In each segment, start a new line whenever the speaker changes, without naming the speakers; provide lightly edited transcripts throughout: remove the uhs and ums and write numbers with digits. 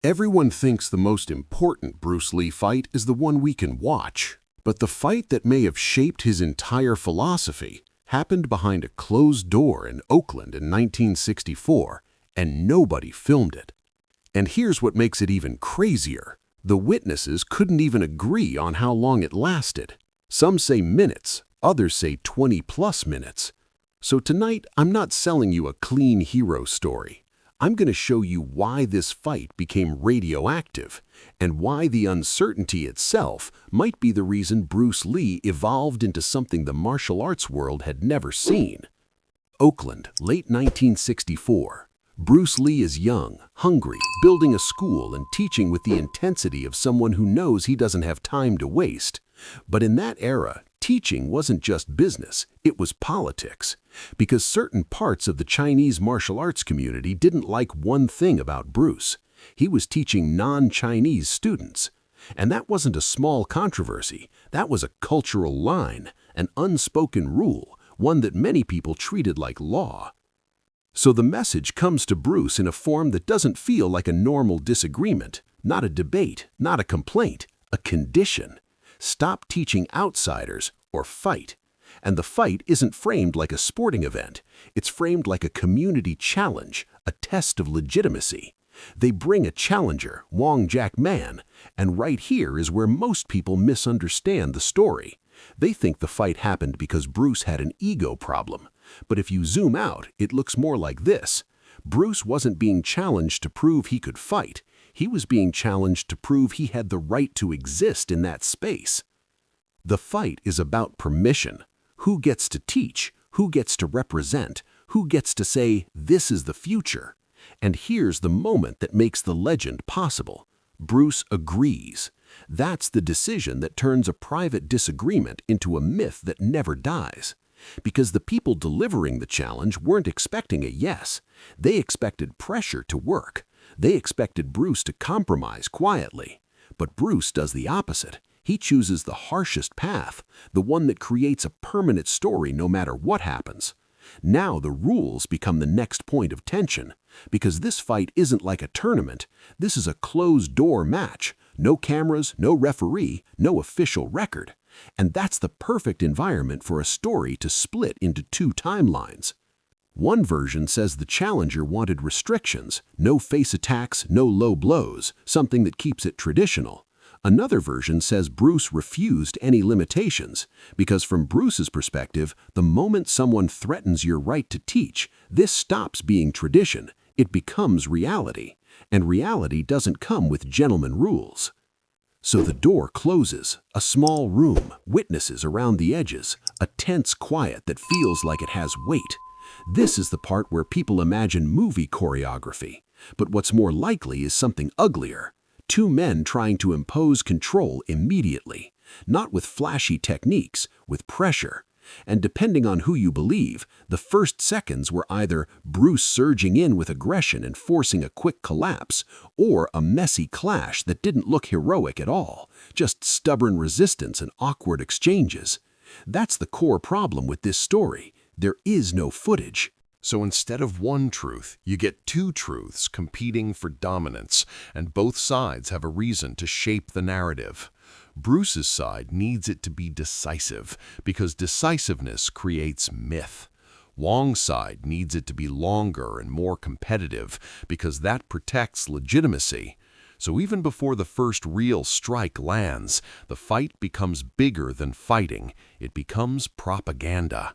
Everyone thinks the most important Bruce Lee fight is the one we can watch. But the fight that may have shaped his entire philosophy happened behind a closed door in Oakland in 1964, and nobody filmed it. And here's what makes it even crazier. The witnesses couldn't even agree on how long it lasted. Some say minutes, others say 20+ minutes. So tonight, I'm not selling you a clean hero story. I'm going to show you why this fight became radioactive and why the uncertainty itself might be the reason Bruce Lee evolved into something the martial arts world had never seen. Oakland, late 1964. Bruce Lee is young, hungry, building a school and teaching with the intensity of someone who knows he doesn't have time to waste. But in that era, teaching wasn't just business, it was politics. Because certain parts of the Chinese martial arts community didn't like one thing about Bruce. He was teaching non-Chinese students. And that wasn't a small controversy. That was a cultural line, an unspoken rule, one that many people treated like law. So the message comes to Bruce in a form that doesn't feel like a normal disagreement, not a debate, not a complaint, a condition. Stop teaching outsiders or fight. And the fight isn't framed like a sporting event. It's framed like a community challenge, a test of legitimacy. They bring a challenger, Wong Jack Man, and right here is where most people misunderstand the story. They think the fight happened because Bruce had an ego problem. But if you zoom out, it looks more like this. Bruce wasn't being challenged to prove he could fight. He was being challenged to prove he had the right to exist in that space. The fight is about permission. Who gets to teach? Who gets to represent? Who gets to say, this is the future? And here's the moment that makes the legend possible. Bruce agrees. That's the decision that turns a private disagreement into a myth that never dies. Because the people delivering the challenge weren't expecting a yes. They expected pressure to work. They expected Bruce to compromise quietly. But Bruce does the opposite. He chooses the harshest path, the one that creates a permanent story no matter what happens. Now the rules become the next point of tension, because this fight isn't like a tournament. This is a closed-door match. No cameras, no referee, no official record. And that's the perfect environment for a story to split into two timelines. One version says the challenger wanted restrictions, no face attacks, no low blows, something that keeps it traditional. Another version says Bruce refused any limitations, because from Bruce's perspective, the moment someone threatens your right to teach, this stops being tradition, it becomes reality. And reality doesn't come with gentleman rules. So the door closes, a small room, witnesses around the edges, a tense quiet that feels like it has weight. This is the part where people imagine movie choreography. But what's more likely is something uglier. Two men trying to impose control immediately, not with flashy techniques, with pressure. And depending on who you believe, the first seconds were either Bruce surging in with aggression and forcing a quick collapse, or a messy clash that didn't look heroic at all, just stubborn resistance and awkward exchanges. That's the core problem with this story. There is no footage.
So instead of one truth, you get two truths competing for dominance, and both sides have a reason to shape the narrative. Bruce's side needs it to be decisive, because decisiveness creates myth. Wong's side needs it to be longer and more competitive, because that protects legitimacy. So even before the first real strike lands, the fight becomes bigger than fighting. It becomes propaganda.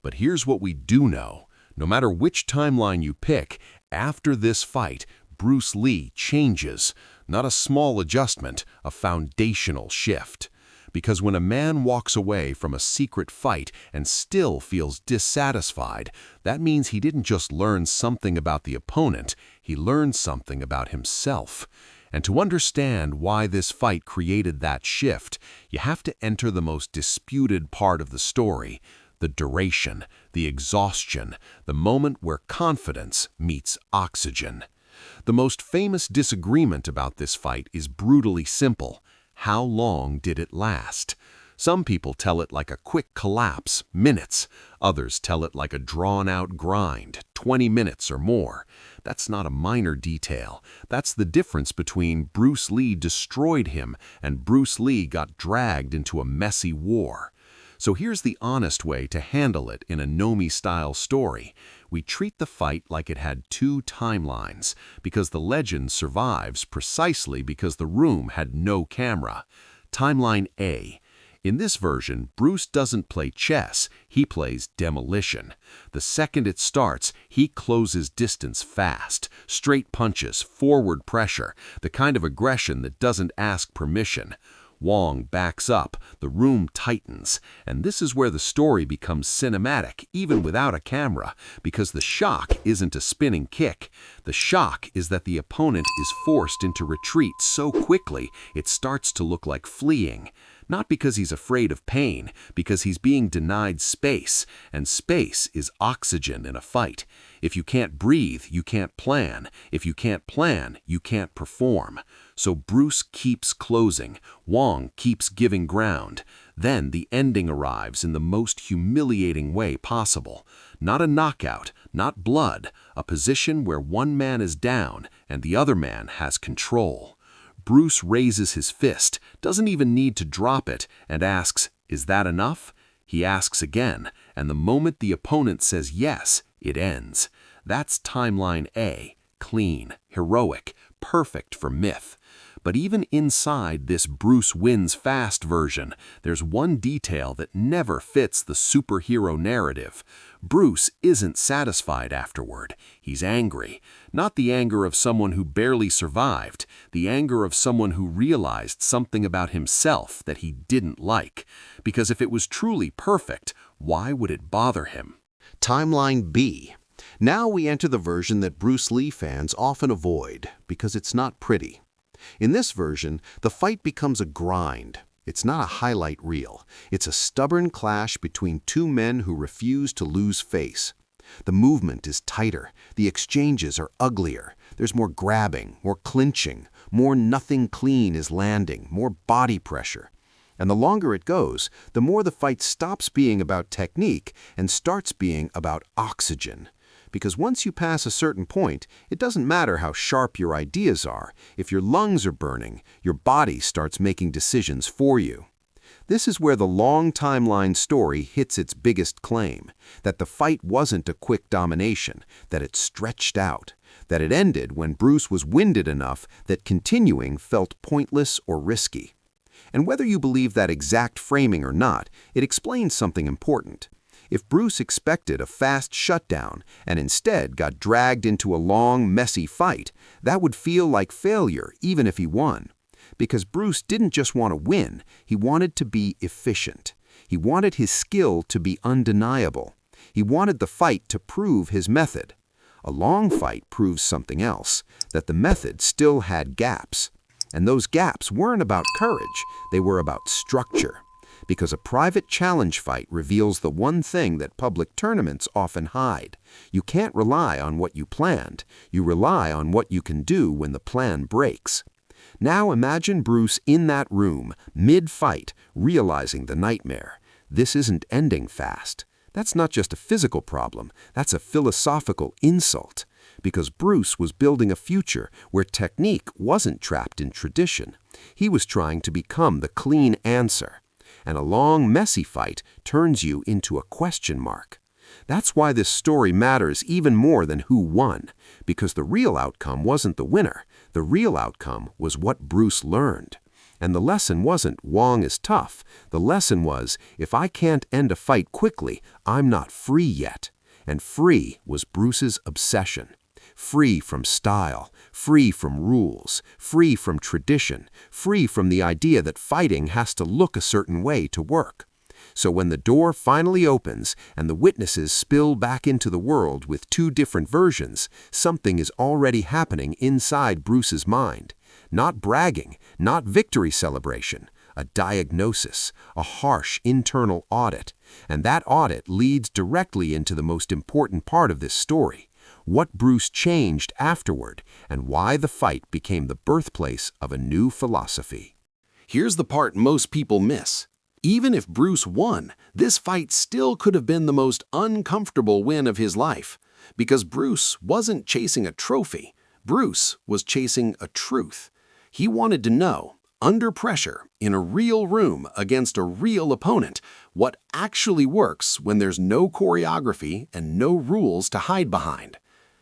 But here's what we do know. No matter which timeline you pick, after this fight, Bruce Lee changes. Not a small adjustment, a foundational shift. Because when a man walks away from a secret fight and still feels dissatisfied, that means he didn't just learn something about the opponent, he learned something about himself. And to understand why this fight created that shift, you have to enter the most disputed part of the story. The duration, the exhaustion, the moment where confidence meets oxygen. The most famous disagreement about this fight is brutally simple. How long did it last? Some people tell it like a quick collapse, minutes. Others tell it like a drawn-out grind, 20 minutes or more. That's not a minor detail. That's the difference between Bruce Lee destroyed him and Bruce Lee got dragged into a messy war. So here's the honest way to handle it in a Nomi-style story. We treat the fight like it had two timelines, because the legend survives precisely because the room had no camera. Timeline A. In this version, Bruce doesn't play chess, he plays demolition. The second it starts, he closes distance fast, straight punches, forward pressure, the kind of aggression that doesn't ask permission. Wong backs up, the room tightens, and this is where the story becomes cinematic, even without a camera, because the shock isn't a spinning kick. The shock is that the opponent is forced into retreat so quickly it starts to look like fleeing. Not because he's afraid of pain, because he's being denied space, and space is oxygen in a fight. If you can't breathe, you can't plan. If you can't plan, you can't perform. So Bruce keeps closing, Wong keeps giving ground. Then the ending arrives in the most humiliating way possible. Not a knockout, not blood, a position where one man is down and the other man has control. Bruce raises his fist, doesn't even need to drop it, and asks, "Is that enough?" He asks again, and the moment the opponent says yes, it ends. That's timeline A, clean, heroic, perfect for myth. But even inside this Bruce wins fast version, there's one detail that never fits the superhero narrative. Bruce isn't satisfied afterward. He's angry. Not the anger of someone who barely survived, the anger of someone who realized something about himself that he didn't like. Because if it was truly perfect, why would it bother him?
Timeline B. Now we enter the version that Bruce Lee fans often avoid because it's not pretty. In this version, the fight becomes a grind. It's not a highlight reel. It's a stubborn clash between two men who refuse to lose face. The movement is tighter. The exchanges are uglier. There's more grabbing, more clinching, more nothing clean is landing, more body pressure. And the longer it goes, the more the fight stops being about technique and starts being about oxygen. Because once you pass a certain point, it doesn't matter how sharp your ideas are. If your lungs are burning, your body starts making decisions for you. This is where the long timeline story hits its biggest claim, that the fight wasn't a quick domination, that it stretched out, that it ended when Bruce was winded enough that continuing felt pointless or risky. And whether you believe that exact framing or not, it explains something important. If Bruce expected a fast shutdown and instead got dragged into a long, messy fight, that would feel like failure even if he won. Because Bruce didn't just want to win, he wanted to be efficient. He wanted his skill to be undeniable. He wanted the fight to prove his method. A long fight proves something else, that the method still had gaps. And those gaps weren't about courage, they were about structure. Because a private challenge fight reveals the one thing that public tournaments often hide. You can't rely on what you planned. You rely on what you can do when the plan breaks. Now imagine Bruce in that room, mid-fight, realizing the nightmare. This isn't ending fast. That's not just a physical problem. That's a philosophical insult. Because Bruce was building a future where technique wasn't trapped in tradition. He was trying to become the clean answer. And a long, messy fight turns you into a question mark. That's why this story matters even more than who won, because the real outcome wasn't the winner. The real outcome was what Bruce learned. And the lesson wasn't Wong is tough. The lesson was, if I can't end a fight quickly, I'm not free yet. And free was Bruce's obsession. Free from style, free from rules, free from tradition, free from the idea that fighting has to look a certain way to work. So when the door finally opens and the witnesses spill back into the world with two different versions, something is already happening inside Bruce's mind. Not bragging, not victory celebration, a diagnosis, a harsh internal audit. And that audit leads directly into the most important part of this story. What Bruce changed afterward, and why the fight became the birthplace of a new philosophy. Here's the part most people miss. Even if Bruce won, this fight still could have been the most uncomfortable win of his life, because Bruce wasn't chasing a trophy. Bruce was chasing a truth. He wanted to know, under pressure, in a real room against a real opponent, what actually works when there's no choreography and no rules to hide behind.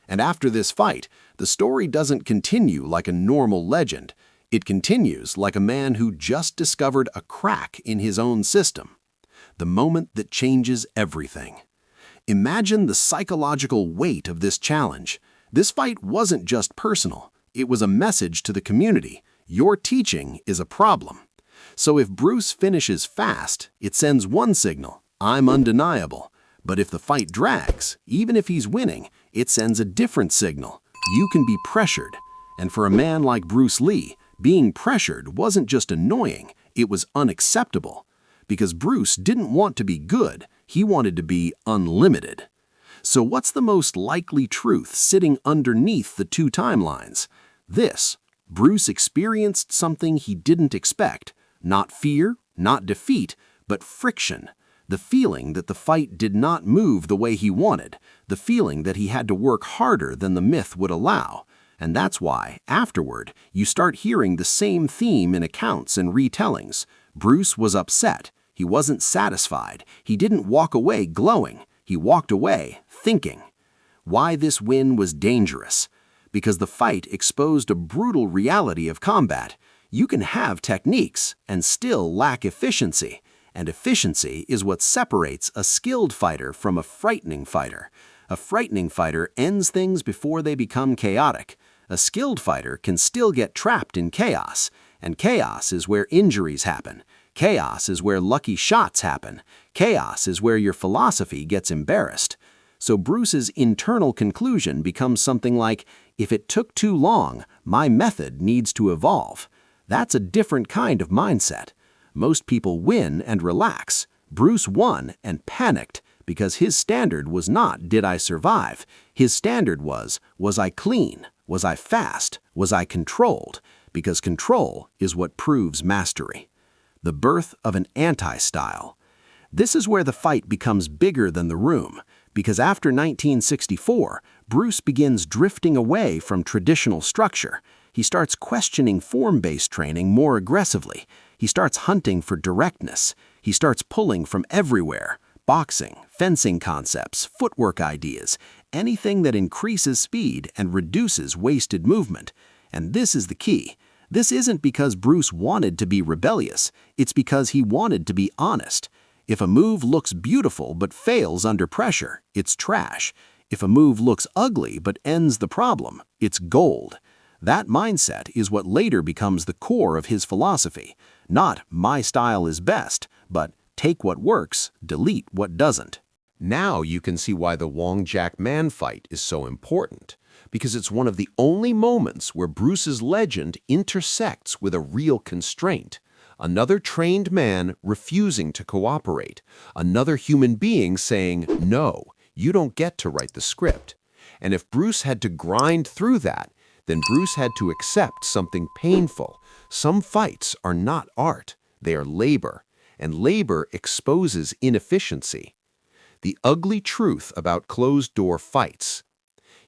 And after this fight, the story doesn't continue like a normal legend. It continues like a man who just discovered a crack in his own system. The moment that changes everything. Imagine the psychological weight of this challenge. This fight wasn't just personal. It was a message to the community. Your teaching is a problem. So if Bruce finishes fast, it sends one signal, I'm undeniable. But if the fight drags, even if he's winning, it sends a different signal, you can be pressured. And for a man like Bruce Lee, being pressured wasn't just annoying, it was unacceptable. Because Bruce didn't want to be good, he wanted to be unlimited. So what's the most likely truth sitting underneath the two timelines? This: Bruce experienced something he didn't expect. Not fear, not defeat, but friction. The feeling that the fight did not move the way he wanted. The feeling that he had to work harder than the myth would allow. And that's why, afterward, you start hearing the same theme in accounts and retellings. Bruce was upset. He wasn't satisfied. He didn't walk away glowing. He walked away thinking. Why this win was dangerous? Because the fight exposed a brutal reality of combat. You can have techniques and still lack efficiency. And efficiency is what separates a skilled fighter from a frightening fighter. A frightening fighter ends things before they become chaotic. A skilled fighter can still get trapped in chaos. And chaos is where injuries happen. Chaos is where lucky shots happen. Chaos is where your philosophy gets embarrassed. So Bruce's internal conclusion becomes something like, if it took too long, my method needs to evolve. That's a different kind of mindset. Most people win and relax. Bruce won and panicked because his standard was not, did I survive? His standard was I clean? Was I fast? Was I controlled? Because control is what proves mastery. The birth of an anti-style. This is where the fight becomes bigger than the room, because after 1964, Bruce begins drifting away from traditional structure. He starts questioning form-based training more aggressively. He starts hunting for directness. He starts pulling from everywhere: boxing, fencing concepts, footwork ideas, anything that increases speed and reduces wasted movement. And this is the key. This isn't because Bruce wanted to be rebellious. It's because he wanted to be honest. If a move looks beautiful but fails under pressure, it's trash. If a move looks ugly but ends the problem, it's gold. That mindset is what later becomes the core of his philosophy. Not, my style is best, but take what works, delete what doesn't.
Now you can see why the Wong Jack Man fight is so important, because it's one of the only moments where Bruce's legend intersects with a real constraint. Another trained man refusing to cooperate. Another human being saying, no, you don't get to write the script. And if Bruce had to grind through that, then Bruce had to accept something painful. Some fights are not art, they are labor, and labor exposes inefficiency. The ugly truth about closed-door fights.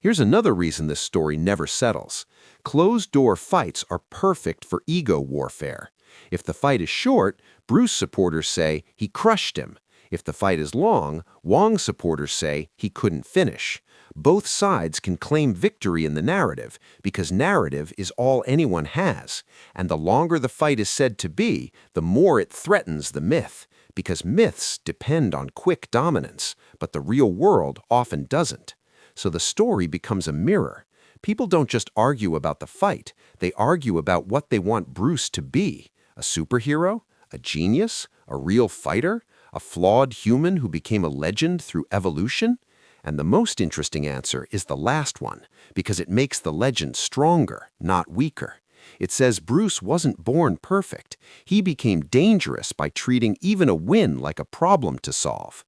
Here's another reason this story never settles. Closed-door fights are perfect for ego warfare. If the fight is short, Bruce supporters say he crushed him. If the fight is long, Wong supporters say he couldn't finish. Both sides can claim victory in the narrative because narrative is all anyone has. And the longer the fight is said to be, the more it threatens the myth. Because myths depend on quick dominance, but the real world often doesn't. So the story becomes a mirror. People don't just argue about the fight, they argue about what they want Bruce to be. A superhero? A genius? A real fighter? A flawed human who became a legend through evolution? And the most interesting answer is the last one, because it makes the legend stronger, not weaker. It says Bruce wasn't born perfect. He became dangerous by treating even a win like a problem to solve.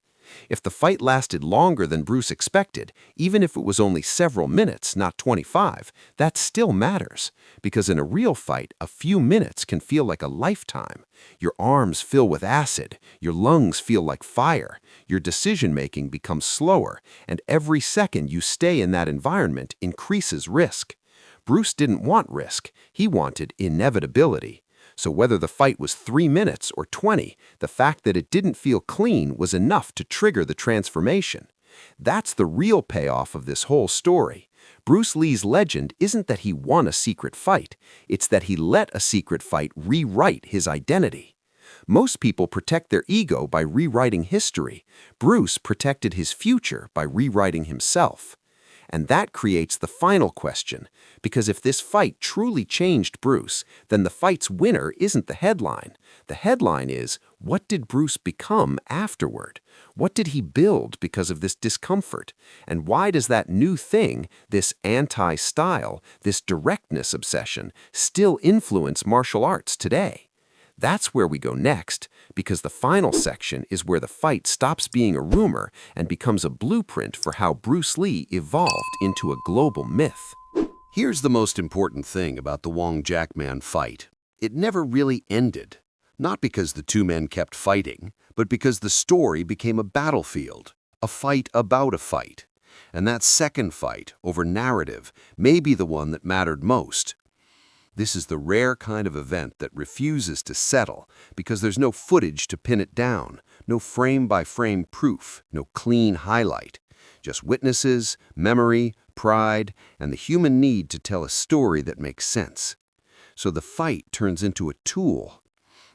If the fight lasted longer than Bruce expected, even if it was only several minutes, not 25, that still matters. Because in a real fight, a few minutes can feel like a lifetime. Your arms fill with acid, your lungs feel like fire, your decision-making becomes slower, and every second you stay in that environment increases risk. Bruce didn't want risk, he wanted inevitability. So whether the fight was 3 minutes or 20, the fact that it didn't feel clean was enough to trigger the transformation. That's the real payoff of this whole story. Bruce Lee's legend isn't that he won a secret fight, it's that he let a secret fight rewrite his identity. Most people protect their ego by rewriting history. Bruce protected his future by rewriting himself. And that creates the final question, because if this fight truly changed Bruce, then the fight's winner isn't the headline. The headline is, what did Bruce become afterward? What did he build because of this discomfort? And why does that new thing, this anti-style, this directness obsession, still influence martial arts today? That's where we go next, because the final section is where the fight stops being a rumor and becomes a blueprint for how Bruce Lee evolved into a global myth.
Here's the most important thing about the Wong Jack Man fight. It never really ended. Not because the two men kept fighting, but because the story became a battlefield, a fight about a fight. And that second fight, over narrative, may be the one that mattered most. This is the rare kind of event that refuses to settle because there's no footage to pin it down, no frame-by-frame proof, no clean highlight. Just witnesses, memory, pride, and the human need to tell a story that makes sense. So the fight turns into a tool.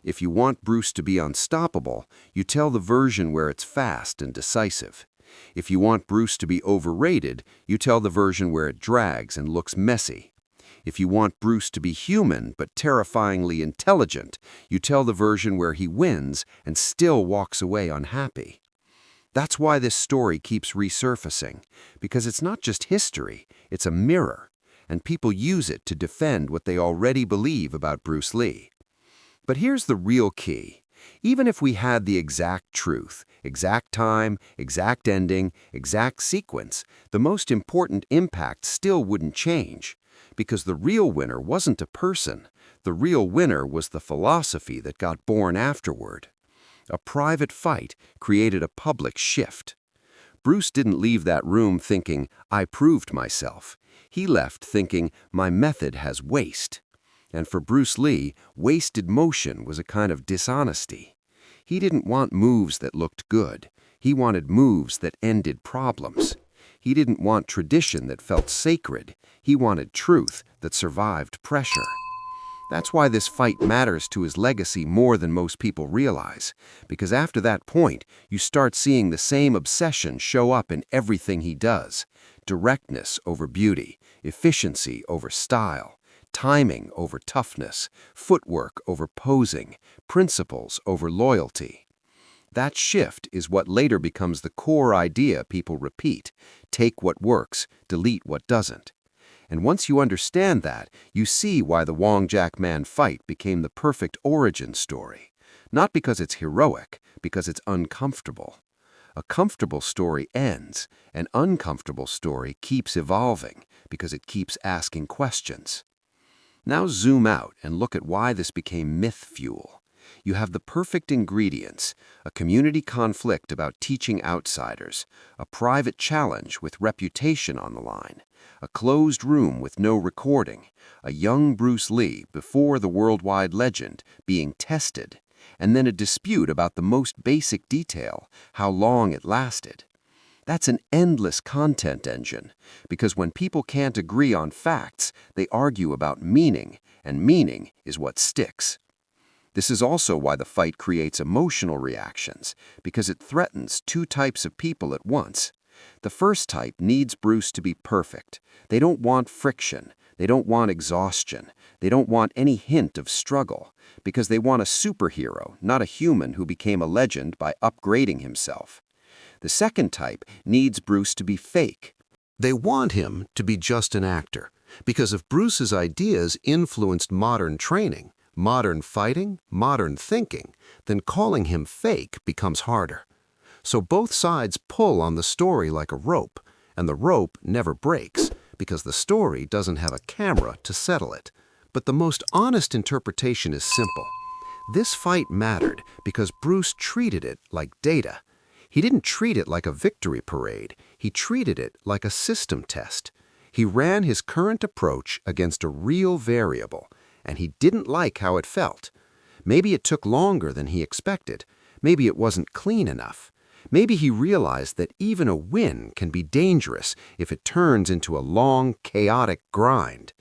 If you want Bruce to be unstoppable, you tell the version where it's fast and decisive. If you want Bruce to be overrated, you tell the version where it drags and looks messy. If you want Bruce to be human but terrifyingly intelligent, you tell the version where he wins and still walks away unhappy. That's why this story keeps resurfacing, because it's not just history, it's a mirror, and people use it to defend what they already believe about Bruce Lee. But here's the real key. Even if we had the exact truth, exact time, exact ending, exact sequence, the most important impact still wouldn't change. Because the real winner wasn't a person. The real winner was the philosophy that got born afterward. A private fight created a public shift. Bruce didn't leave that room thinking, I proved myself. He left thinking, my method has waste. And for Bruce Lee, wasted motion was a kind of dishonesty. He didn't want moves that looked good. He wanted moves that ended problems. He didn't want tradition that felt sacred. He wanted truth that survived pressure. That's why this fight matters to his legacy more than most people realize, because after that point, you start seeing the same obsession show up in everything he does. Directness over beauty, efficiency over style, timing over toughness, footwork over posing, principles over loyalty. That shift is what later becomes the core idea people repeat. Take what works, delete what doesn't. And once you understand that, you see why the Wong Jack Man fight became the perfect origin story. Not because it's heroic, because it's uncomfortable. A comfortable story ends, an uncomfortable story keeps evolving because it keeps asking questions. Now zoom out and look at why this became myth fuel. You have the perfect ingredients, a community conflict about teaching outsiders, a private challenge with reputation on the line, a closed room with no recording, a young Bruce Lee before the worldwide legend being tested, and then a dispute about the most basic detail, how long it lasted. That's an endless content engine, because when people can't agree on facts, they argue about meaning, and meaning is what sticks. This is also why the fight creates emotional reactions, because it threatens two types of people at once. The first type needs Bruce to be perfect. They don't want friction. They don't want exhaustion. They don't want any hint of struggle, because they want a superhero, not a human who became a legend by upgrading himself. The second type needs Bruce to be fake. They want him to be just an actor, because if Bruce's ideas influenced modern training, modern fighting, modern thinking, then calling him fake becomes harder.
So both sides pull on the story like a rope, and the rope never breaks because the story doesn't have a camera to settle it. But the most honest interpretation is simple. This fight mattered because Bruce treated it like data. He didn't treat it like a victory parade. He treated it like a system test. He ran his current approach against a real variable, and he didn't like how it felt. Maybe it took longer than he expected. Maybe it wasn't clean enough. Maybe he realized that even a win can be dangerous if it turns into a long, chaotic grind.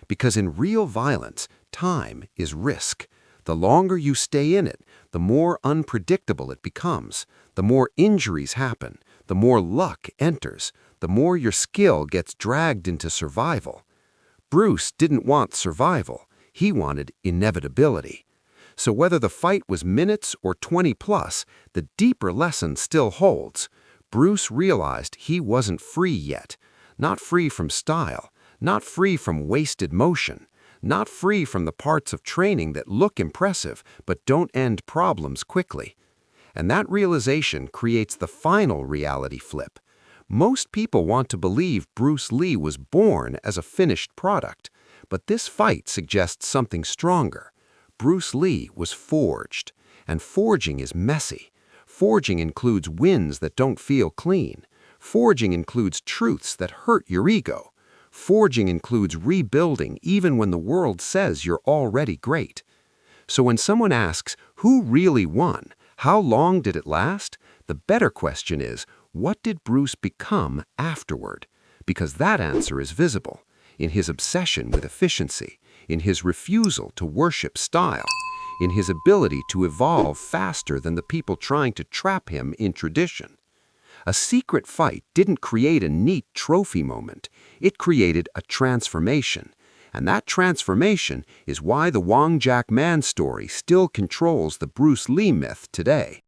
Because in real violence, time is risk. The longer you stay in it, the more unpredictable it becomes. The more injuries happen, the more luck enters, the more your skill gets dragged into survival. Bruce didn't want survival. He wanted inevitability. So whether the fight was minutes or 20 plus, the deeper lesson still holds. Bruce realized he wasn't free yet. Not free from style, not free from wasted motion, not free from the parts of training that look impressive but don't end problems quickly. And that realization creates the final reality flip. Most people want to believe Bruce Lee was born as a finished product, but this fight suggests something stronger. Bruce Lee was forged, and forging is messy. Forging includes wins that don't feel clean. Forging includes truths that hurt your ego. Forging includes rebuilding even when the world says you're already great. So when someone asks, who really won? How long did it last? The better question is, what did Bruce become afterward? Because that answer is visible in his obsession with efficiency, in his refusal to worship style, in his ability to evolve faster than the people trying to trap him in tradition. A secret fight didn't create a neat trophy moment. It created a transformation. And that transformation is why the Wong Jack Man story still controls the Bruce Lee myth today.